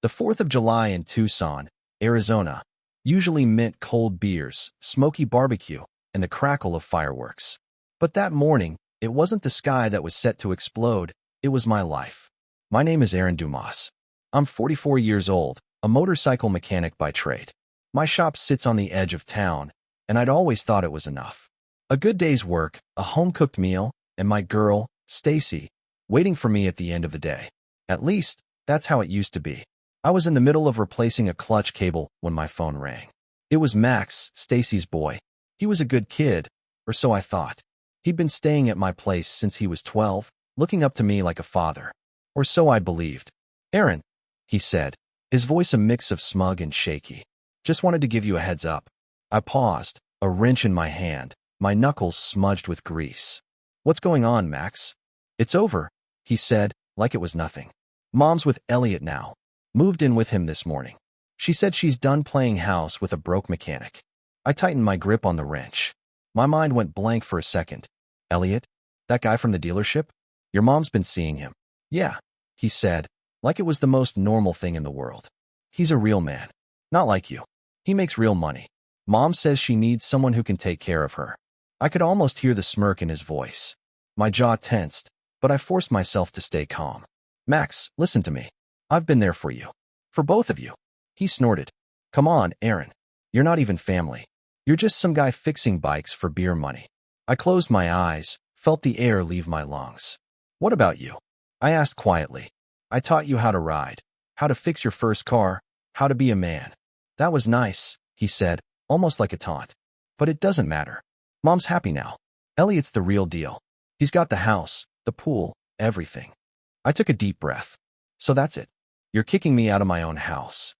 The 4th of July in Tucson, Arizona, usually meant cold beers, smoky barbecue, and the crackle of fireworks. But that morning, it wasn't the sky that was set to explode, it was my life. My name is Dumas. I'm 44 years old, a motorcycle mechanic by trade. My shop sits on the edge of town, and I'd always thought it was enough. A good day's work, a home-cooked meal, and my girl, Stacey, waiting for me at the end of the day. At least, that's how it used to be. I was in the middle of replacing a clutch cable when my phone rang. It was Max, Stacey's boy. He was a good kid, or so I thought. He'd been staying at my place since he was 12, looking up to me like a father. Or so I believed. "Aaron," he said, his voice a mix of smug and shaky. "Just wanted to give you a heads up." I paused, a wrench in my hand, my knuckles smudged with grease. "What's going on, Max?" "It's over," he said, like it was nothing. "Mom's with Elliot now. Moved in with him this morning. She said she's done playing house with a broke mechanic." I tightened my grip on the wrench. My mind went blank for a second. "Elliot? That guy from the dealership? Your mom's been seeing him." "Yeah," he said, like it was the most normal thing in the world. "He's a real man. Not like you. He makes real money. Mom says she needs someone who can take care of her." I could almost hear the smirk in his voice. My jaw tensed, but I forced myself to stay calm. "Max, listen to me. I've been there for you. For both of you." He snorted. "Come on, Aaron. You're not even family. You're just some guy fixing bikes for beer money." I closed my eyes, felt the air leave my lungs. "What about you?" I asked quietly. "I taught you how to ride, how to fix your first car, how to be a man." "That was nice," he said, almost like a taunt. "But it doesn't matter. Mom's happy now. Elliot's the real deal. He's got the house, the pool, everything." I took a deep breath. "So that's it. You're kicking me out of my own house."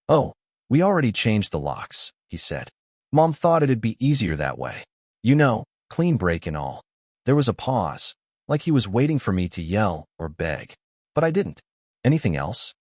"Oh, we already changed the locks," he said. "Mom thought it'd be easier that way. You know, clean break and all." There was a pause, like he was waiting for me to yell or beg. But I didn't. "Anything else?"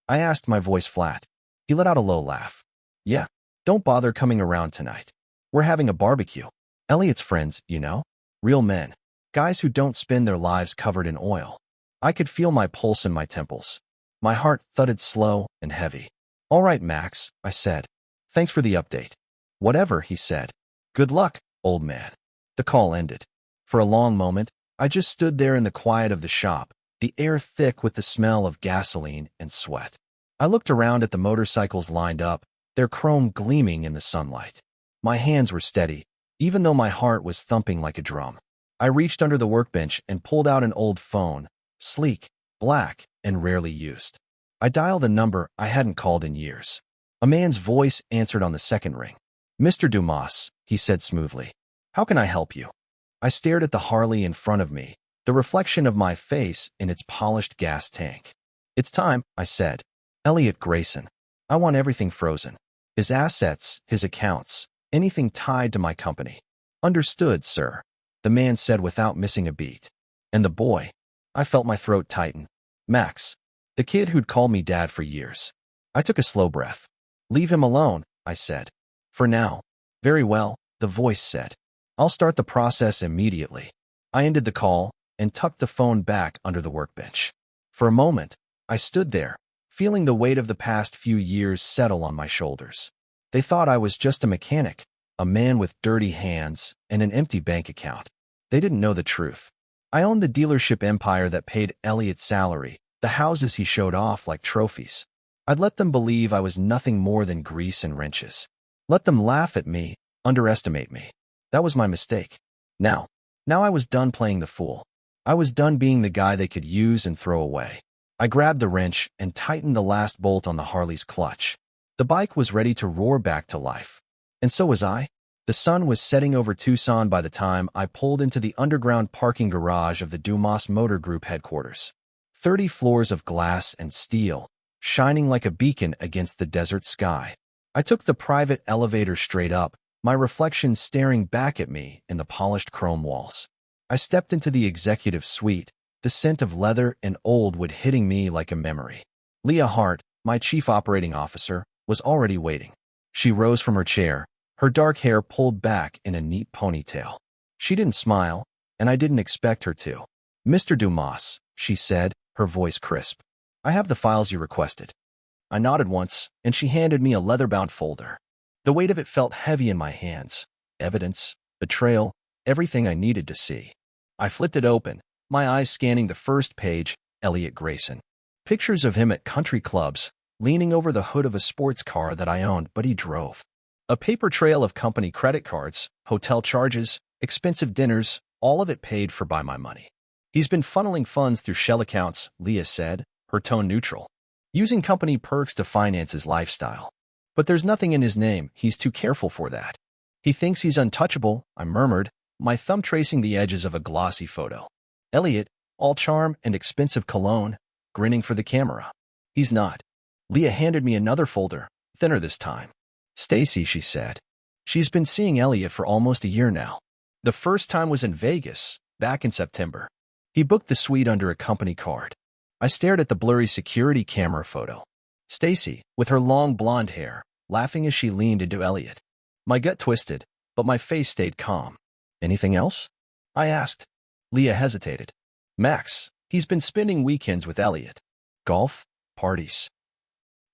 I asked, my voice flat. He let out a low laugh. "Yeah, don't bother coming around tonight. We're having a barbecue. Elliot's friends, you know? Real men. Guys who don't spend their lives covered in oil." I could feel my pulse in my temples. My heart thudded slow and heavy. "All right, Max," I said. "Thanks for the update." "Whatever," he said. "Good luck, old man." The call ended. For a long moment, I just stood there in the quiet of the shop, the air thick with the smell of gasoline and sweat. I looked around at the motorcycles lined up, their chrome gleaming in the sunlight. My hands were steady, even though my heart was thumping like a drum. I reached under the workbench and pulled out an old phone, sleek, black, and rarely used. I dialed a number I hadn't called in years. A man's voice answered on the second ring. "Mr. Dumas," he said smoothly. "How can I help you?" I stared at the Harley in front of me, the reflection of my face in its polished gas tank. "It's time," I said. "Elliot Grayson. I want everything frozen. His assets, his accounts, anything tied to my company." "Understood, sir," the man said without missing a beat. "And the boy?" I felt my throat tighten. "Max. The kid who'd called me dad for years." I took a slow breath. "Leave him alone," I said. "For now." "Very well," the voice said. "I'll start the process immediately." I ended the call and tucked the phone back under the workbench. For a moment, I stood there, feeling the weight of the past few years settle on my shoulders. They thought I was just a mechanic, a man with dirty hands and an empty bank account. They didn't know the truth. I owned the dealership empire that paid Elliot's salary, the houses he showed off like trophies. I'd let them believe I was nothing more than grease and wrenches. Let them laugh at me, underestimate me. That was my mistake. Now I was done playing the fool. I was done being the guy they could use and throw away. I grabbed the wrench and tightened the last bolt on the Harley's clutch. The bike was ready to roar back to life. And so was I. The sun was setting over Tucson by the time I pulled into the underground parking garage of the Dumas Motor Group headquarters. 30 floors of glass and steel, shining like a beacon against the desert sky. I took the private elevator straight up, my reflection staring back at me in the polished chrome walls. I stepped into the executive suite, the scent of leather and old wood hitting me like a memory. Leah Hart, my chief operating officer, was already waiting. She rose from her chair, her dark hair pulled back in a neat ponytail. She didn't smile, and I didn't expect her to. "Mr. Dumas," she said, her voice crisp. "I have the files you requested." I nodded once, and she handed me a leather-bound folder. The weight of it felt heavy in my hands. Evidence, betrayal, everything I needed to see. I flipped it open, my eyes scanning the first page, Elliot Grayson. Pictures of him at country clubs, leaning over the hood of a sports car that I owned but he drove. A paper trail of company credit cards, hotel charges, expensive dinners, all of it paid for by my money. He's been funneling funds through shell accounts, Leah said, her tone neutral. Using company perks to finance his lifestyle. But there's nothing in his name, he's too careful for that. He thinks he's untouchable, I murmured, my thumb tracing the edges of a glossy photo. Elliot, all charm and expensive cologne, grinning for the camera. He's not. Leah handed me another folder, thinner this time. Stacey, she said. She's been seeing Elliot for almost a year now. The first time was in Vegas, back in September. He booked the suite under a company card. I stared at the blurry security camera photo. Stacey, with her long blonde hair, laughing as she leaned into Elliot. My gut twisted, but my face stayed calm. Anything else? I asked. Leah hesitated. Max, he's been spending weekends with Elliot. Golf, parties.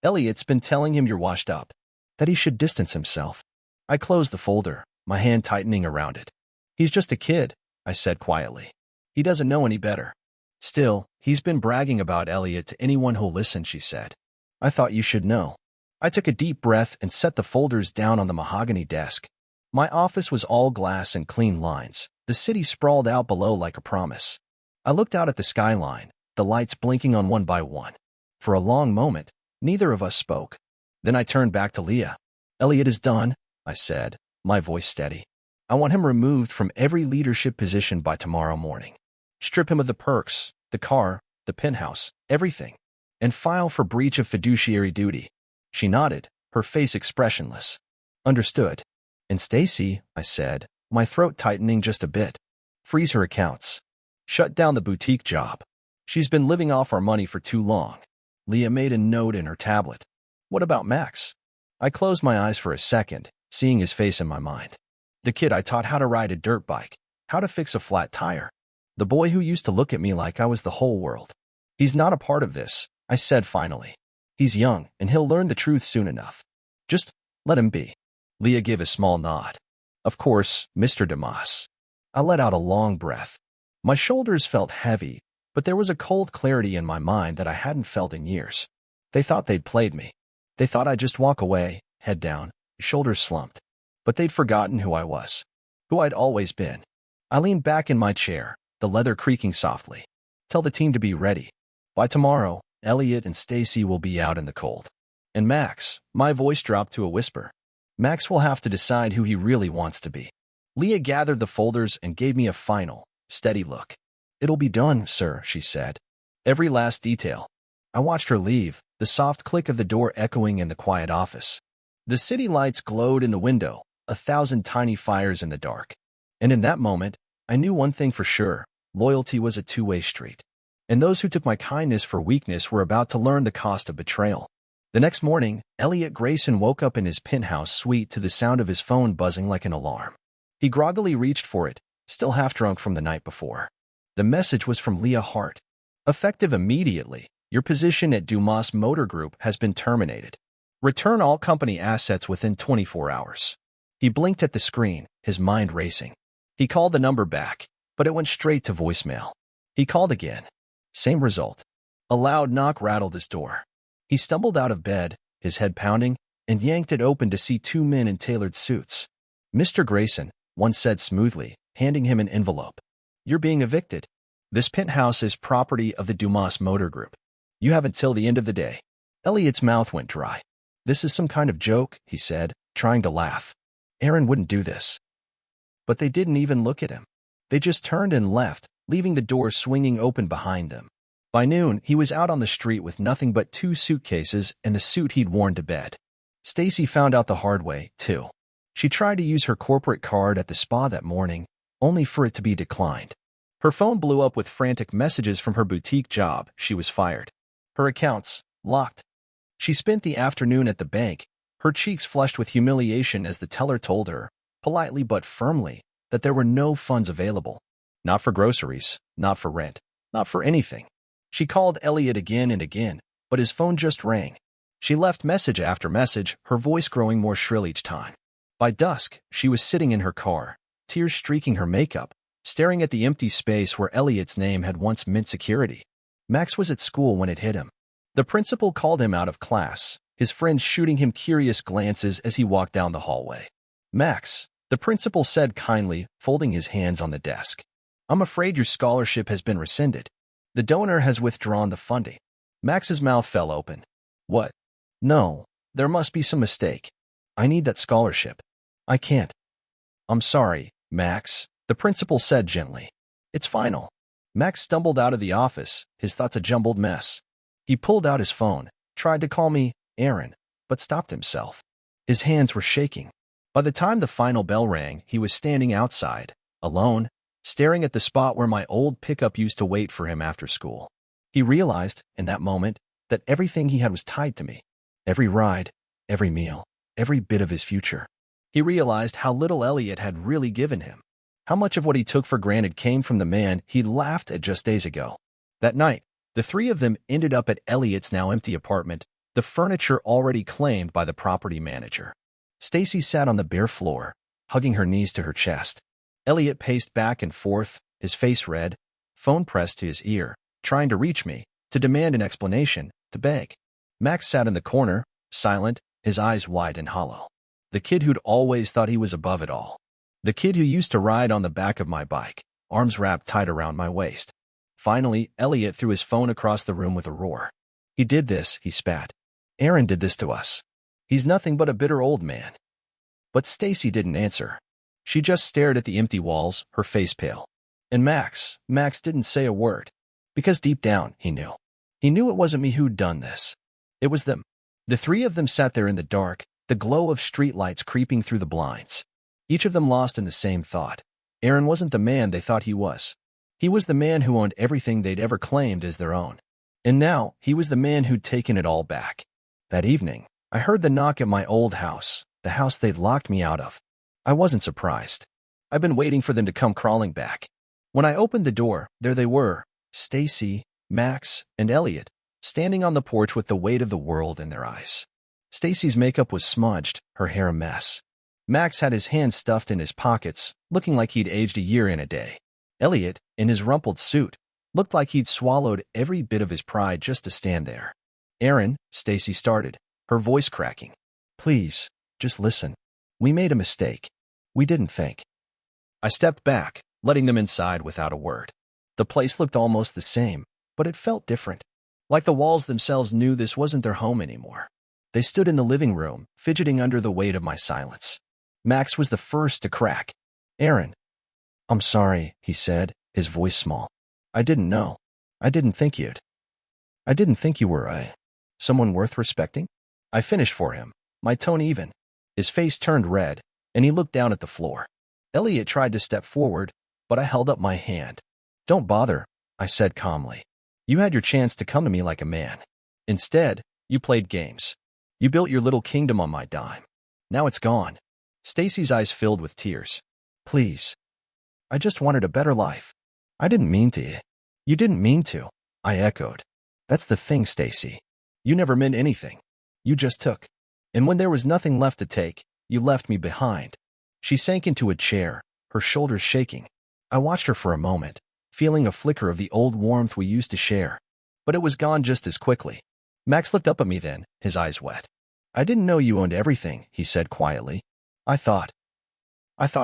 Elliot's been telling him you're washed up, that he should distance himself. I closed the folder, my hand tightening around it. He's just a kid, I said quietly. He doesn't know any better. Still, he's been bragging about Elliot to anyone who'll listen, she said. I thought you should know. I took a deep breath and set the folders down on the mahogany desk. My office was all glass and clean lines. The city sprawled out below like a promise. I looked out at the skyline, the lights blinking on one by one. For a long moment, neither of us spoke. Then I turned back to Leah. Elliot is done, I said, my voice steady. I want him removed from every leadership position by tomorrow morning. Strip him of the perks, the car, the penthouse, everything, and file for breach of fiduciary duty. She nodded, her face expressionless. Understood. And Stacey, I said, my throat tightening just a bit. Freeze her accounts. Shut down the boutique job. She's been living off our money for too long. Leah made a note in her tablet. What about Max? I closed my eyes for a second, seeing his face in my mind. The kid I taught how to ride a dirt bike, how to fix a flat tire. The boy who used to look at me like I was the whole world. He's not a part of this, I said finally. He's young, and he'll learn the truth soon enough. Just let him be. Leah gave a small nod. Of course, Mr. Dumas. I let out a long breath. My shoulders felt heavy, but there was a cold clarity in my mind that I hadn't felt in years. They thought they'd played me. They thought I'd just walk away, head down, shoulders slumped. But they'd forgotten who I was, who I'd always been. I leaned back in my chair, the leather creaking softly. Tell the team to be ready. By tomorrow, Elliot and Stacey will be out in the cold. And Max, my voice dropped to a whisper. Max will have to decide who he really wants to be. Leah gathered the folders and gave me a final, steady look. It'll be done, sir, she said. Every last detail. I watched her leave, the soft click of the door echoing in the quiet office. The city lights glowed in the window, 1,000 tiny fires in the dark. And in that moment, I knew one thing for sure. Loyalty was a two-way street. And those who took my kindness for weakness were about to learn the cost of betrayal. The next morning, Elliot Grayson woke up in his penthouse suite to the sound of his phone buzzing like an alarm. He groggily reached for it, still half-drunk from the night before. The message was from Leah Hart. Effective immediately, your position at Dumas Motor Group has been terminated. Return all company assets within 24 hours. He blinked at the screen, his mind racing. He called the number back, but it went straight to voicemail. He called again. Same result. A loud knock rattled his door. He stumbled out of bed, his head pounding, and yanked it open to see two men in tailored suits. Mr. Grayson, one said smoothly, handing him an envelope. You're being evicted. This penthouse is property of the Dumas Motor Group. You have until the end of the day. Elliot's mouth went dry. This is some kind of joke, he said, trying to laugh. Aaron wouldn't do this. But they didn't even look at him. They just turned and left, leaving the door swinging open behind them. By noon, he was out on the street with nothing but 2 suitcases and the suit he'd worn to bed. Stacey found out the hard way, too. She tried to use her corporate card at the spa that morning, only for it to be declined. Her phone blew up with frantic messages from her boutique job. She was fired. Her accounts, locked. She spent the afternoon at the bank, her cheeks flushed with humiliation as the teller told her, politely but firmly, that there were no funds available. Not for groceries, not for rent, not for anything. She called Elliot again and again, but his phone just rang. She left message after message, her voice growing more shrill each time. By dusk, she was sitting in her car, tears streaking her makeup, staring at the empty space where Elliot's name had once meant security. Max was at school when it hit him. The principal called him out of class, his friends shooting him curious glances as he walked down the hallway. "Max," the principal said kindly, folding his hands on the desk. "I'm afraid your scholarship has been rescinded. The donor has withdrawn the funding." Max's mouth fell open. "What? No, there must be some mistake. I need that scholarship. I can't." "I'm sorry, Max," the principal said gently. "It's final." Max stumbled out of the office, his thoughts a jumbled mess. He pulled out his phone, tried to call me Aaron, but stopped himself. His hands were shaking. By the time the final bell rang, he was standing outside, alone, staring at the spot where my old pickup used to wait for him after school. He realized, in that moment, that everything he had was tied to me. Every ride, every meal, every bit of his future. He realized how little Elliot had really given him. How much of what he took for granted came from the man he'd laughed at just days ago. That night, the three of them ended up at Elliot's now empty apartment, the furniture already claimed by the property manager. Stacey sat on the bare floor, hugging her knees to her chest. Elliot paced back and forth, his face red, phone pressed to his ear, trying to reach me, to demand an explanation, to beg. Max sat in the corner, silent, his eyes wide and hollow. The kid who'd always thought he was above it all. The kid who used to ride on the back of my bike, arms wrapped tight around my waist. Finally, Elliot threw his phone across the room with a roar. "He did this," he spat. "Aaron did this to us. He's nothing but a bitter old man." But Stacey didn't answer. She just stared at the empty walls, her face pale. And Max didn't say a word. Because deep down, he knew. He knew it wasn't me who'd done this. It was them. The three of them sat there in the dark, the glow of streetlights creeping through the blinds. Each of them lost in the same thought. Aaron wasn't the man they thought he was. He was the man who owned everything they'd ever claimed as their own. And now, he was the man who'd taken it all back. That evening, I heard the knock at my old house, the house they'd locked me out of. I wasn't surprised. I'd been waiting for them to come crawling back. When I opened the door, there they were, Stacey, Max, and Elliot, standing on the porch with the weight of the world in their eyes. Stacey's makeup was smudged, her hair a mess. Max had his hands stuffed in his pockets, looking like he'd aged a year in a day. Elliot, in his rumpled suit, looked like he'd swallowed every bit of his pride just to stand there. "Aaron," Stacey started, her voice cracking. "Please, just listen. We made a mistake. We didn't think." I stepped back, letting them inside without a word. The place looked almost the same, but it felt different. Like the walls themselves knew this wasn't their home anymore. They stood in the living room, fidgeting under the weight of my silence. Max was the first to crack. "Aaron." "I'm sorry," he said, his voice small. "I didn't know. I didn't think you were someone worth respecting." I finished for him, my tone even. His face turned red, and he looked down at the floor. Elliot tried to step forward, but I held up my hand. "Don't bother," I said calmly. "You had your chance to come to me like a man. Instead, you played games. You built your little kingdom on my dime. Now it's gone." Stacey's eyes filled with tears. "Please. I just wanted a better life. I didn't mean to." "You didn't mean to," I echoed. "That's the thing, Stacey. You never meant anything. You just took. And when there was nothing left to take, you left me behind." She sank into a chair, her shoulders shaking. I watched her for a moment, feeling a flicker of the old warmth we used to share. But it was gone just as quickly. Max looked up at me then, his eyes wet. "I didn't know you owned everything," he said quietly. I thought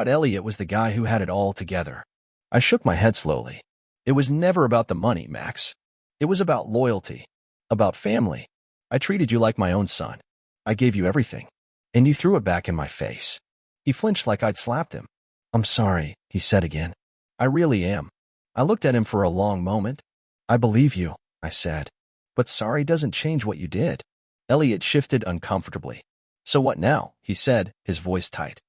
Elliot was the guy who had it all together." I shook my head slowly. "It was never about the money, Max. It was about loyalty, about family. I treated you like my own son. I gave you everything. And you threw it back in my face." He flinched like I'd slapped him. "I'm sorry," he said again. "I really am." I looked at him for a long moment. "I believe you," I said. "But sorry doesn't change what you did." Elliot shifted uncomfortably. "So what now?" he said, his voice tight.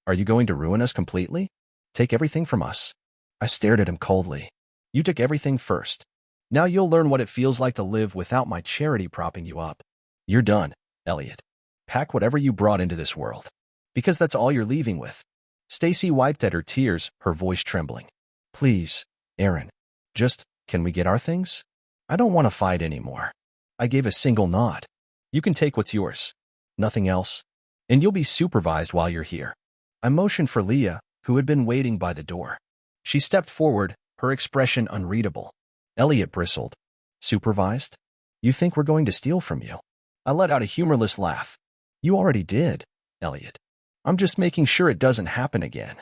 "Are you going to ruin us completely? Take everything from us?" I stared at him coldly. "You took everything first. Now you'll learn what it feels like to live without my charity propping you up. You're done, Elliot. Pack whatever you brought into this world. Because that's all you're leaving with." Stacey wiped at her tears, her voice trembling. "Please, Aaron. Just, can we get our things? I don't want to fight anymore." I gave a single nod. You can take what's yours. Nothing else. And you'll be supervised while you're here. I motioned for Leah, who had been waiting by the door. She stepped forward, her expression unreadable. Elliot bristled. Supervised? You think we're going to steal from you? I let out a humorless laugh. You already did, Elliot. I'm just making sure it doesn't happen again.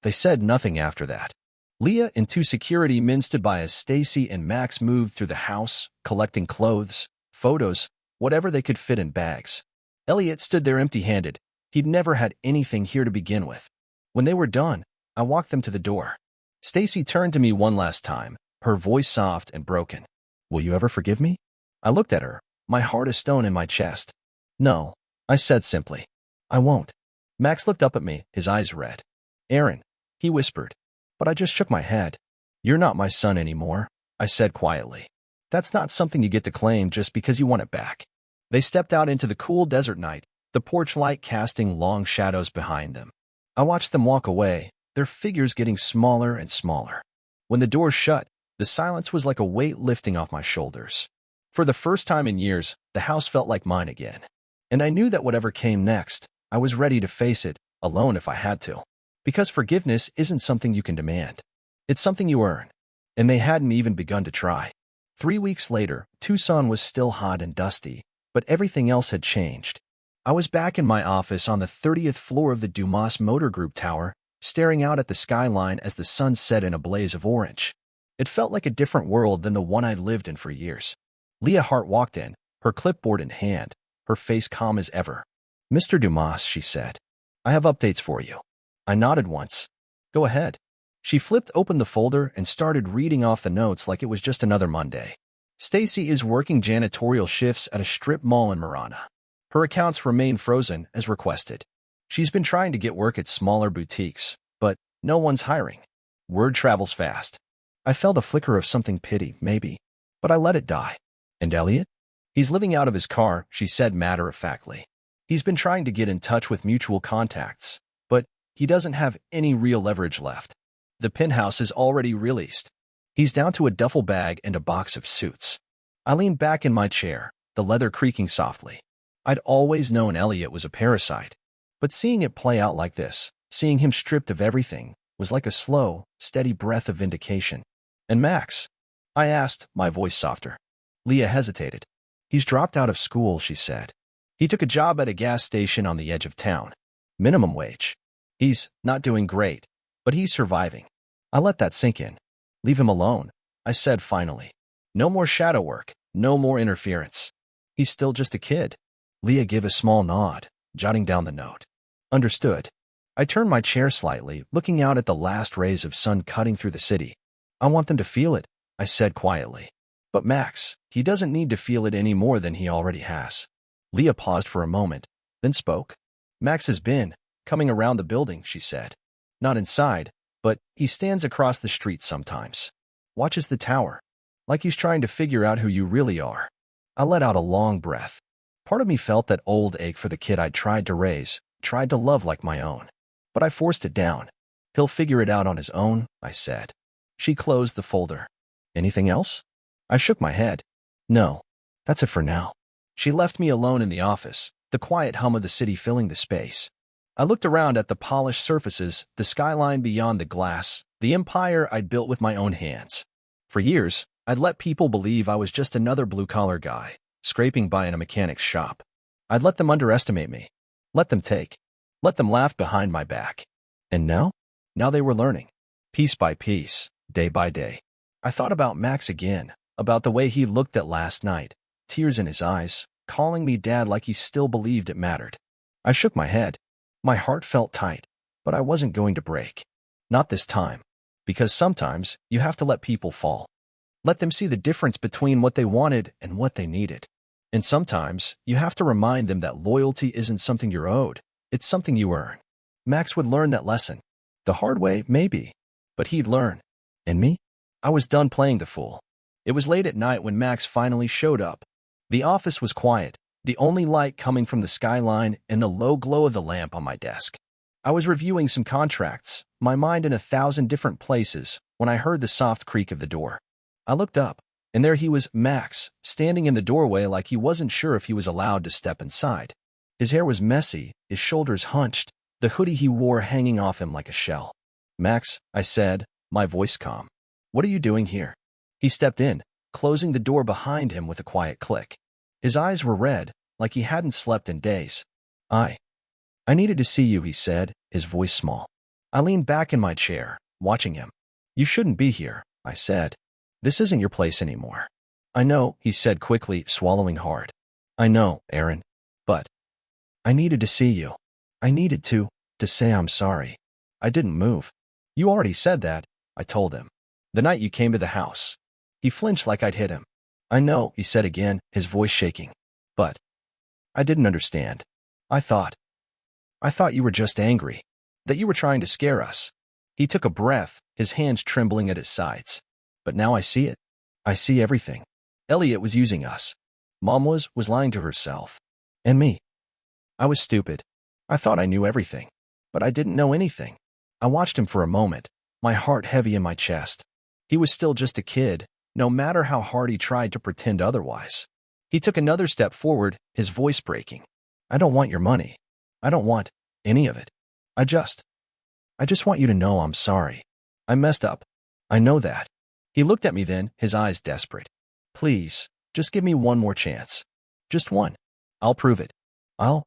They said nothing after that. Leah into security minced by as Stacey and Max moved through the house, collecting clothes, photos, whatever they could fit in bags. Elliot stood there empty-handed. He'd never had anything here to begin with. When they were done, I walked them to the door. Stacey turned to me one last time, her voice soft and broken. Will you ever forgive me? I looked at her, my heart a stone in my chest. No, I said simply. I won't. Max looked up at me, his eyes red. Aaron, he whispered. But I just shook my head. You're not my son anymore, I said quietly. That's not something you get to claim just because you want it back. They stepped out into the cool desert night, the porch light casting long shadows behind them. I watched them walk away, their figures getting smaller and smaller. When the door shut, the silence was like a weight lifting off my shoulders. For the first time in years, the house felt like mine again. And I knew that whatever came next, I was ready to face it, alone if I had to. Because forgiveness isn't something you can demand. It's something you earn. And they hadn't even begun to try. 3 weeks later, Tucson was still hot and dusty, but everything else had changed. I was back in my office on the 30th floor of the Dumas Motor Group tower, staring out at the skyline as the sun set in a blaze of orange. It felt like a different world than the one I'd lived in for years. Leah Hart walked in, her clipboard in hand, her face calm as ever. Mr. Dumas, she said, I have updates for you. I nodded once. Go ahead. She flipped open the folder and started reading off the notes like it was just another Monday. Stacey is working janitorial shifts at a strip mall in Marana. Her accounts remain frozen as requested. She's been trying to get work at smaller boutiques, but no one's hiring. Word travels fast. I felt a flicker of something pity, maybe, but I let it die. And Elliot? He's living out of his car, she said matter-of-factly. He's been trying to get in touch with mutual contacts, but he doesn't have any real leverage left. The penthouse is already released. He's down to a duffel bag and a box of suits. I leaned back in my chair, the leather creaking softly. I'd always known Elliot was a parasite, but seeing it play out like this, seeing him stripped of everything, was like a slow, steady breath of vindication. And Max? I asked, my voice softer. Leah hesitated. He's dropped out of school, she said. He took a job at a gas station on the edge of town. Minimum wage. He's not doing great, but he's surviving. I let that sink in. Leave him alone, I said finally. No more shadow work, no more interference. He's still just a kid. Leah gave a small nod, jotting down the note. Understood. I turned my chair slightly, looking out at the last rays of sun cutting through the city. I want them to feel it, I said quietly. But Max, he doesn't need to feel it any more than he already has. Leah paused for a moment, then spoke. Max has been coming around the building, she said. Not inside, but he stands across the street sometimes. Watches the tower, like he's trying to figure out who you really are. I let out a long breath. Part of me felt that old ache for the kid I'd tried to raise, tried to love like my own. But I forced it down. He'll figure it out on his own, I said. She closed the folder. Anything else? I shook my head. No, that's it for now. She left me alone in the office, the quiet hum of the city filling the space. I looked around at the polished surfaces, the skyline beyond the glass, the empire I'd built with my own hands. For years, I'd let people believe I was just another blue-collar guy, scraping by in a mechanic's shop. I'd let them underestimate me, let them laugh behind my back. And now? Now they were learning, piece by piece, day by day. I thought about Max again, about the way he looked at last night, tears in his eyes, calling me dad like he still believed it mattered. I shook my head. My heart felt tight, but I wasn't going to break. Not this time. Because sometimes you have to let people fall. Let them see the difference between what they wanted and what they needed. And sometimes you have to remind them that loyalty isn't something you're owed. It's something you earn. Max would learn that lesson. The hard way, maybe. But he'd learn. And me? I was done playing the fool. It was late at night when Max finally showed up. The office was quiet, the only light coming from the skyline and the low glow of the lamp on my desk. I was reviewing some contracts, my mind in 1,000 different places, when I heard the soft creak of the door. I looked up. And there he was, Max, standing in the doorway like he wasn't sure if he was allowed to step inside. His hair was messy, his shoulders hunched, the hoodie he wore hanging off him like a shell. Max, I said, my voice calm. What are you doing here? He stepped in, closing the door behind him with a quiet click. His eyes were red, like he hadn't slept in days. I needed to see you, he said, his voice small. I leaned back in my chair, watching him. You shouldn't be here, I said. This isn't your place anymore. I know, he said quickly, swallowing hard. I know, Aaron. But I needed to see you. I needed to say I'm sorry. I didn't move. You already said that, I told him. The night you came to the house. He flinched like I'd hit him. I know, he said again, his voice shaking. But I didn't understand. I thought you were just angry. That you were trying to scare us. He took a breath, his hands trembling at his sides. But now I see it. I see everything. Elliot was using us. Mom was lying to herself. And me. I was stupid. I thought I knew everything. But I didn't know anything. I watched him for a moment, my heart heavy in my chest. He was still just a kid, no matter how hard he tried to pretend otherwise. He took another step forward, his voice breaking. I don't want your money. I don't want any of it. I just want you to know I'm sorry. I messed up. I know that. He looked at me then, his eyes desperate. Please, just give me one more chance. Just one. I'll prove it. I'll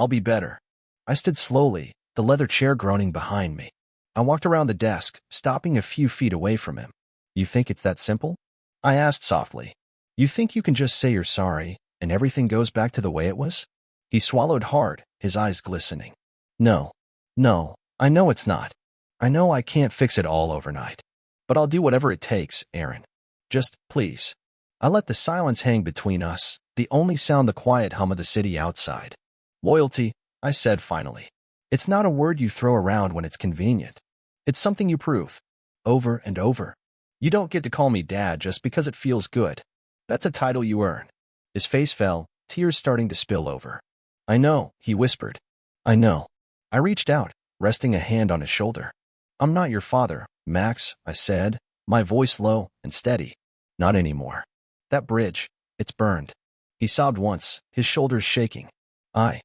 be better. I stood slowly, the leather chair groaning behind me. I walked around the desk, stopping a few feet away from him. You think it's that simple? I asked softly. You think you can just say you're sorry, and everything goes back to the way it was? He swallowed hard, his eyes glistening. No, I know it's not. I know I can't fix it all overnight. But I'll do whatever it takes, Aaron. Just, please. I let the silence hang between us, the only sound the quiet hum of the city outside. Loyalty, I said finally. It's not a word you throw around when it's convenient. It's something you prove. Over and over. You don't get to call me Dad just because it feels good. That's a title you earn. His face fell, tears starting to spill over. I know, he whispered. I know. I reached out, resting a hand on his shoulder. I'm not your father, Max, I said, my voice low and steady. Not anymore. That bridge, it's burned. He sobbed once, his shoulders shaking. I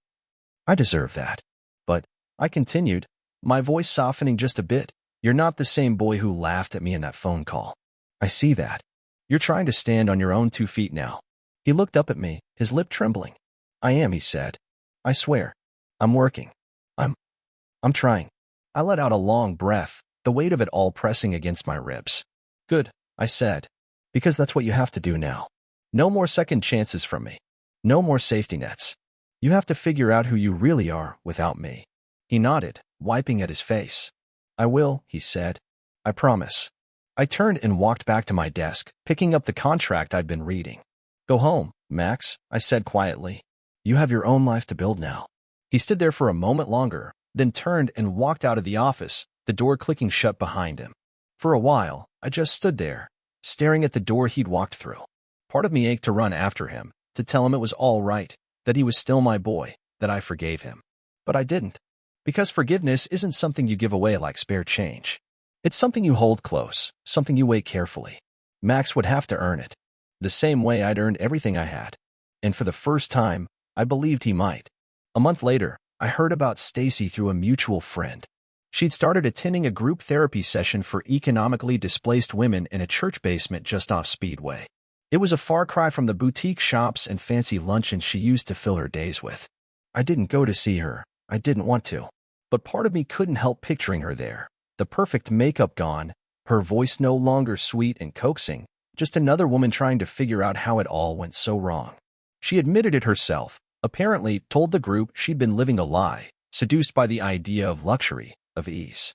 deserve that. But, I continued, my voice softening just a bit, you're not the same boy who laughed at me in that phone call. I see that. You're trying to stand on your own 2 feet now. He looked up at me, his lip trembling. I am, he said. I swear. I'm working. I'm trying. I let out a long breath, the weight of it all pressing against my ribs. Good, I said. Because that's what you have to do now. No more second chances from me. No more safety nets. You have to figure out who you really are without me. He nodded, wiping at his face. I will, he said. I promise. I turned and walked back to my desk, picking up the contract I'd been reading. Go home, Max, I said quietly. You have your own life to build now. He stood there for a moment longer, then turned and walked out of the office, the door clicking shut behind him. For a while, I just stood there, staring at the door he'd walked through. Part of me ached to run after him, to tell him it was all right, that he was still my boy, that I forgave him. But I didn't. Because forgiveness isn't something you give away like spare change. It's something you hold close, something you weigh carefully. Max would have to earn it, the same way I'd earned everything I had. And for the first time, I believed he might. A month later, I heard about Stacey through a mutual friend. She'd started attending a group therapy session for economically displaced women in a church basement just off Speedway. It was a far cry from the boutique shops and fancy luncheons she used to fill her days with. I didn't go to see her. I didn't want to. But part of me couldn't help picturing her there. The perfect makeup gone, her voice no longer sweet and coaxing, just another woman trying to figure out how it all went so wrong. She admitted it herself, apparently told the group she'd been living a lie, seduced by the idea of luxury, of ease.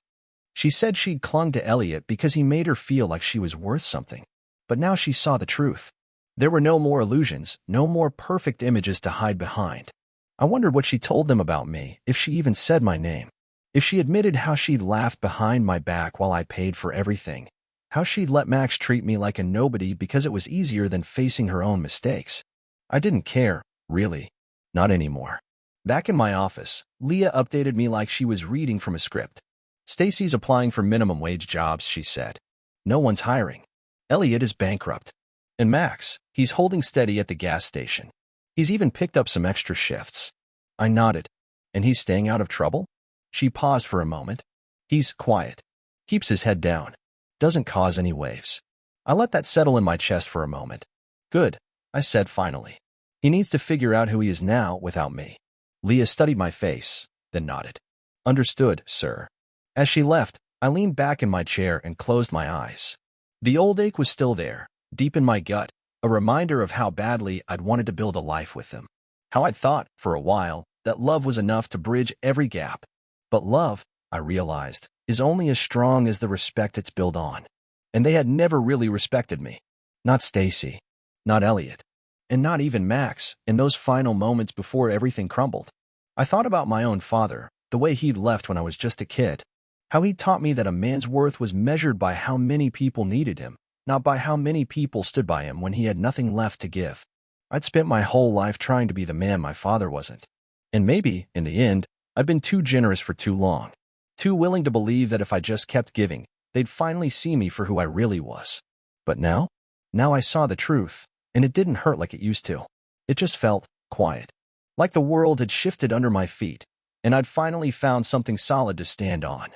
She said she'd clung to Elliot because he made her feel like she was worth something. But now she saw the truth. There were no more illusions, no more perfect images to hide behind. I wondered what she told them about me, if she even said my name. If she admitted how she'd laughed behind my back while I paid for everything. How she'd let Max treat me like a nobody because it was easier than facing her own mistakes. I didn't care, really. Not anymore. Back in my office, Leah updated me like she was reading from a script. Stacey's applying for minimum wage jobs, she said. No one's hiring. Elliot is bankrupt. And Max, he's holding steady at the gas station. He's even picked up some extra shifts. I nodded. And he's staying out of trouble? She paused for a moment. He's quiet. Keeps his head down. Doesn't cause any waves. I let that settle in my chest for a moment. Good, I said finally. He needs to figure out who he is now without me. Leah studied my face, then nodded. Understood, sir. As she left, I leaned back in my chair and closed my eyes. The old ache was still there, deep in my gut, a reminder of how badly I'd wanted to build a life with him. How I'd thought, for a while, that love was enough to bridge every gap. But love, I realized, is only as strong as the respect it's built on. And they had never really respected me. Not Stacey. Not Elliot. And not even Max, in those final moments before everything crumbled. I thought about my own father, the way he'd left when I was just a kid. How he taught me that a man's worth was measured by how many people needed him, not by how many people stood by him when he had nothing left to give. I'd spent my whole life trying to be the man my father wasn't. And maybe, in the end, I'd been too generous for too long. Too willing to believe that if I just kept giving, they'd finally see me for who I really was. But now I saw the truth, and it didn't hurt like it used to. It just felt quiet. Like the world had shifted under my feet, and I'd finally found something solid to stand on.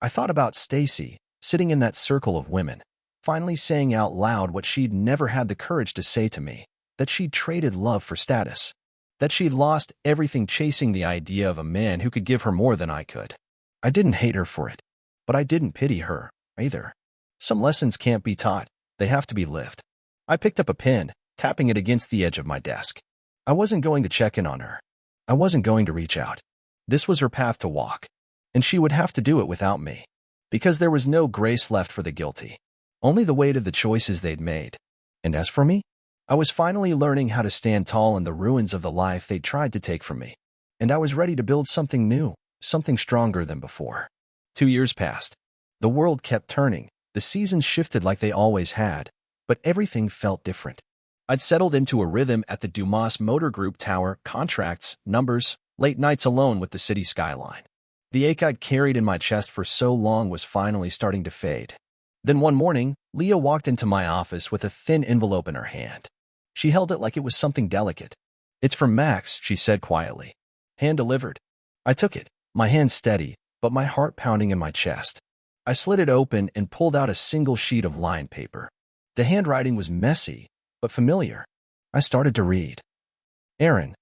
I thought about Stacey, sitting in that circle of women, finally saying out loud what she'd never had the courage to say to me, that she'd traded love for status, that she'd lost everything chasing the idea of a man who could give her more than I could. I didn't hate her for it, but I didn't pity her, either. Some lessons can't be taught, they have to be lived. I picked up a pen, tapping it against the edge of my desk. I wasn't going to check in on her. I wasn't going to reach out. This was her path to walk, and she would have to do it without me, because there was no grace left for the guilty, only the weight of the choices they'd made. And as for me, I was finally learning how to stand tall in the ruins of the life they'd tried to take from me, and I was ready to build something new, something stronger than before. 2 years passed. The world kept turning, the seasons shifted like they always had, but everything felt different. I'd settled into a rhythm at the Dumas Motor Group tower, contracts, numbers, late nights alone with the city skyline. The ache I'd carried in my chest for so long was finally starting to fade. Then one morning, Leah walked into my office with a thin envelope in her hand. She held it like it was something delicate. "It's from Max," she said quietly. Hand-delivered. I took it, my hand steady, but my heart pounding in my chest. I slid it open and pulled out a single sheet of lined paper. The handwriting was messy, but familiar. I started to read. "Aaron,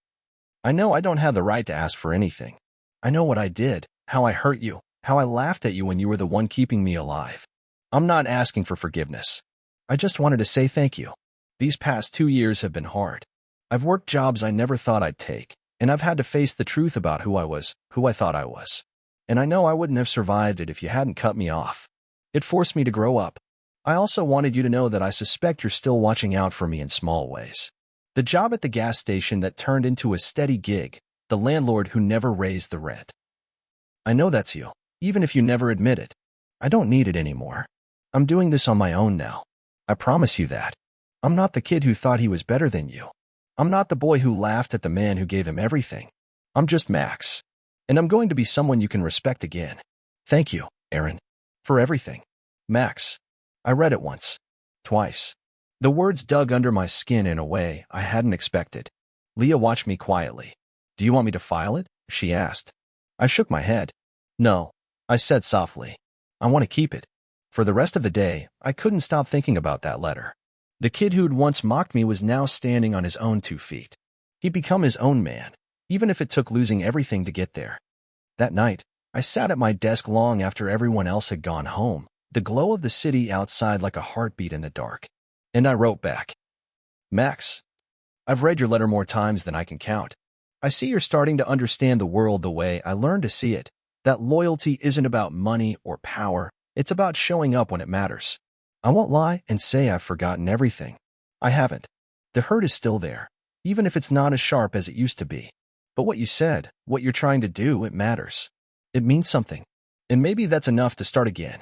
I know I don't have the right to ask for anything. I know what I did, how I hurt you, how I laughed at you when you were the one keeping me alive. I'm not asking for forgiveness. I just wanted to say thank you. These past 2 years have been hard. I've worked jobs I never thought I'd take, and I've had to face the truth about who I was, who I thought I was. And I know I wouldn't have survived it if you hadn't cut me off. It forced me to grow up. I also wanted you to know that I suspect you're still watching out for me in small ways. The job at the gas station that turned into a steady gig, the landlord who never raised the rent. I know that's you, even if you never admit it. I don't need it anymore. I'm doing this on my own now. I promise you that. I'm not the kid who thought he was better than you. I'm not the boy who laughed at the man who gave him everything. I'm just Max. And I'm going to be someone you can respect again. Thank you, Aaron, for everything. Max." I read it once. Twice. The words dug under my skin in a way I hadn't expected. Leah watched me quietly. "Do you want me to file it?" she asked. I shook my head. "No," I said softly. "I want to keep it." For the rest of the day, I couldn't stop thinking about that letter. The kid who'd once mocked me was now standing on his own 2 feet. He'd become his own man, even if it took losing everything to get there. That night, I sat at my desk long after everyone else had gone home, the glow of the city outside like a heartbeat in the dark. And I wrote back. "Max, I've read your letter more times than I can count. I see you're starting to understand the world the way I learned to see it, that loyalty isn't about money or power, it's about showing up when it matters. I won't lie and say I've forgotten everything. I haven't. The hurt is still there, even if it's not as sharp as it used to be. But what you said, what you're trying to do, it matters. It means something. And maybe that's enough to start again.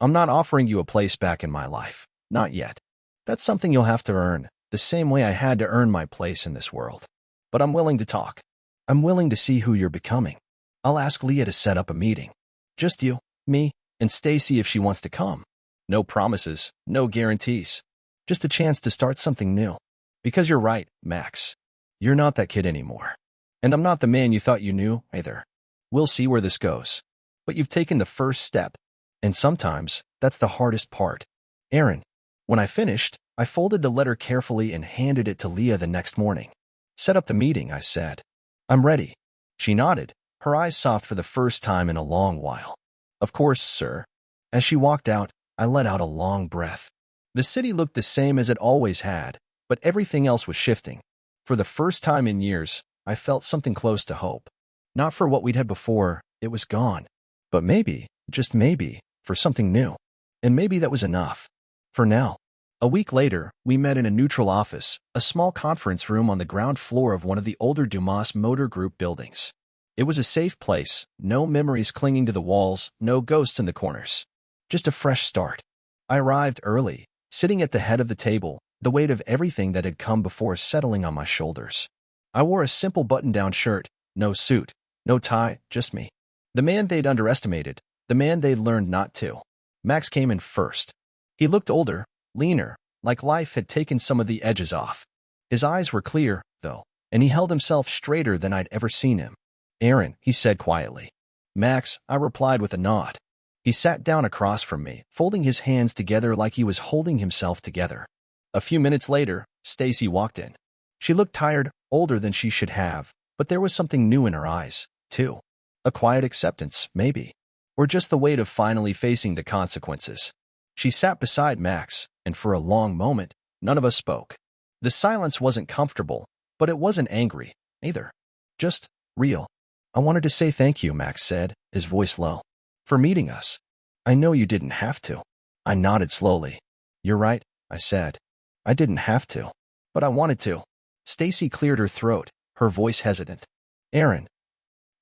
I'm not offering you a place back in my life. Not yet. That's something you'll have to earn, the same way I had to earn my place in this world. But I'm willing to talk. I'm willing to see who you're becoming. I'll ask Leah to set up a meeting. Just you, me, and Stacey if she wants to come. No promises, no guarantees. Just a chance to start something new. Because you're right, Max. You're not that kid anymore. And I'm not the man you thought you knew, either. We'll see where this goes. But you've taken the first step. And sometimes, that's the hardest part. Aaron. When I finished, I folded the letter carefully and handed it to Leah the next morning. Set up the meeting, I said. I'm ready. She nodded, her eyes soft for the first time in a long while. Of course, sir. As she walked out, I let out a long breath. The city looked the same as it always had, but everything else was shifting. For the first time in years, I felt something close to hope. Not for what we'd had before, it was gone. But maybe, just maybe, for something new. And maybe that was enough. For now. A week later, we met in a neutral office, a small conference room on the ground floor of one of the older Dumas Motor Group buildings. It was a safe place, no memories clinging to the walls, no ghosts in the corners. Just a fresh start. I arrived early, sitting at the head of the table, the weight of everything that had come before settling on my shoulders. I wore a simple button-down shirt, no suit, no tie, just me. The man they'd underestimated, the man they'd learned not to. Max came in first. He looked older, leaner, like life had taken some of the edges off. His eyes were clear, though, and he held himself straighter than I'd ever seen him. Aaron, he said quietly. Max, I replied with a nod. He sat down across from me, folding his hands together like he was holding himself together. A few minutes later, Stacey walked in. She looked tired, older than she should have, but there was something new in her eyes, too. A quiet acceptance, maybe. Or just the weight of finally facing the consequences. She sat beside Max, and for a long moment, none of us spoke. The silence wasn't comfortable, but it wasn't angry, either. Just real. I wanted to say thank you, Max said, his voice low. For meeting us. I know you didn't have to. I nodded slowly. You're right, I said. I didn't have to. But I wanted to. Stacey cleared her throat, her voice hesitant. Aaron,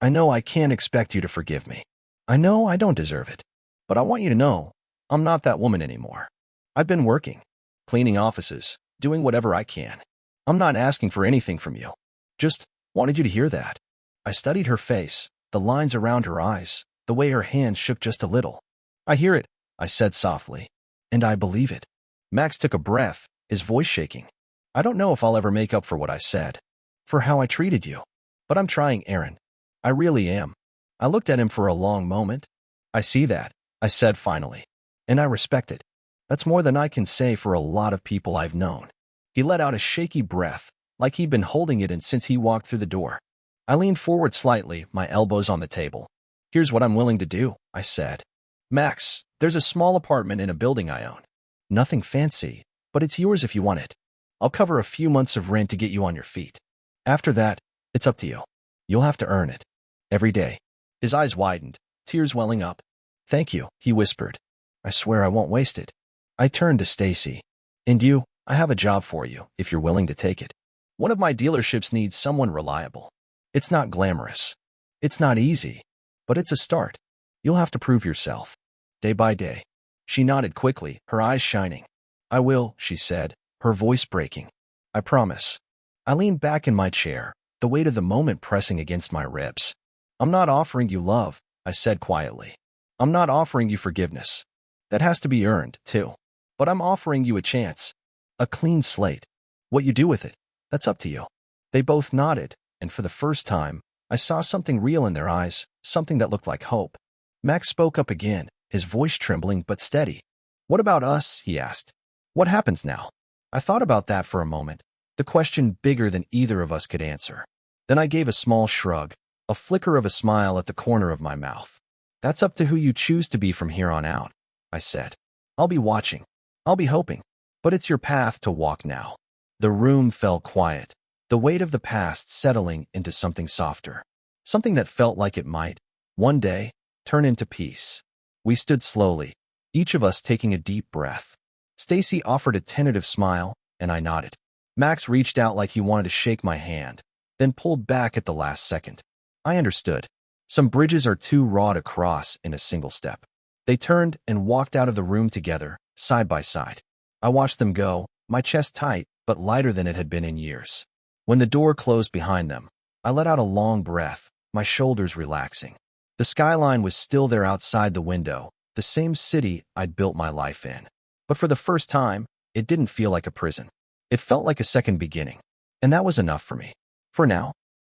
I know I can't expect you to forgive me. I know I don't deserve it. But I want you to know, I'm not that woman anymore. I've been working, cleaning offices, doing whatever I can. I'm not asking for anything from you. Just wanted you to hear that. I studied her face, the lines around her eyes, the way her hands shook just a little. I hear it, I said softly. And I believe it. Max took a breath, his voice shaking. I don't know if I'll ever make up for what I said, for how I treated you. But I'm trying, Aaron. I really am. I looked at him for a long moment. I see that, I said finally. And I respect it. That's more than I can say for a lot of people I've known. He let out a shaky breath, like he'd been holding it in since he walked through the door. I leaned forward slightly, my elbows on the table. Here's what I'm willing to do, I said. Max, there's a small apartment in a building I own. Nothing fancy, but it's yours if you want it. I'll cover a few months of rent to get you on your feet. After that, it's up to you. You'll have to earn it. Every day. His eyes widened, tears welling up. Thank you, he whispered. I swear I won't waste it. I turned to Stacey. And you, I have a job for you, if you're willing to take it. One of my dealerships needs someone reliable. It's not glamorous. It's not easy. But it's a start. You'll have to prove yourself. Day by day. She nodded quickly, her eyes shining. I will, she said, her voice breaking. I promise. I leaned back in my chair, the weight of the moment pressing against my ribs. I'm not offering you love, I said quietly. I'm not offering you forgiveness. That has to be earned, too. But I'm offering you a chance. A clean slate. What you do with it, that's up to you. They both nodded, and for the first time, I saw something real in their eyes, something that looked like hope. Max spoke up again, his voice trembling but steady. What about us? He asked. What happens now? I thought about that for a moment, the question bigger than either of us could answer. Then I gave a small shrug, a flicker of a smile at the corner of my mouth. That's up to who you choose to be from here on out, I said. I'll be watching. I'll be hoping. But it's your path to walk now. The room fell quiet, the weight of the past settling into something softer. Something that felt like it might, one day, turn into peace. We stood slowly, each of us taking a deep breath. Stacey offered a tentative smile, and I nodded. Max reached out like he wanted to shake my hand, then pulled back at the last second. I understood. Some bridges are too raw to cross in a single step. They turned and walked out of the room together, side by side. I watched them go, my chest tight, but lighter than it had been in years. When the door closed behind them, I let out a long breath, my shoulders relaxing. The skyline was still there outside the window, the same city I'd built my life in. But for the first time, it didn't feel like a prison. It felt like a second beginning. And that was enough for me. For now,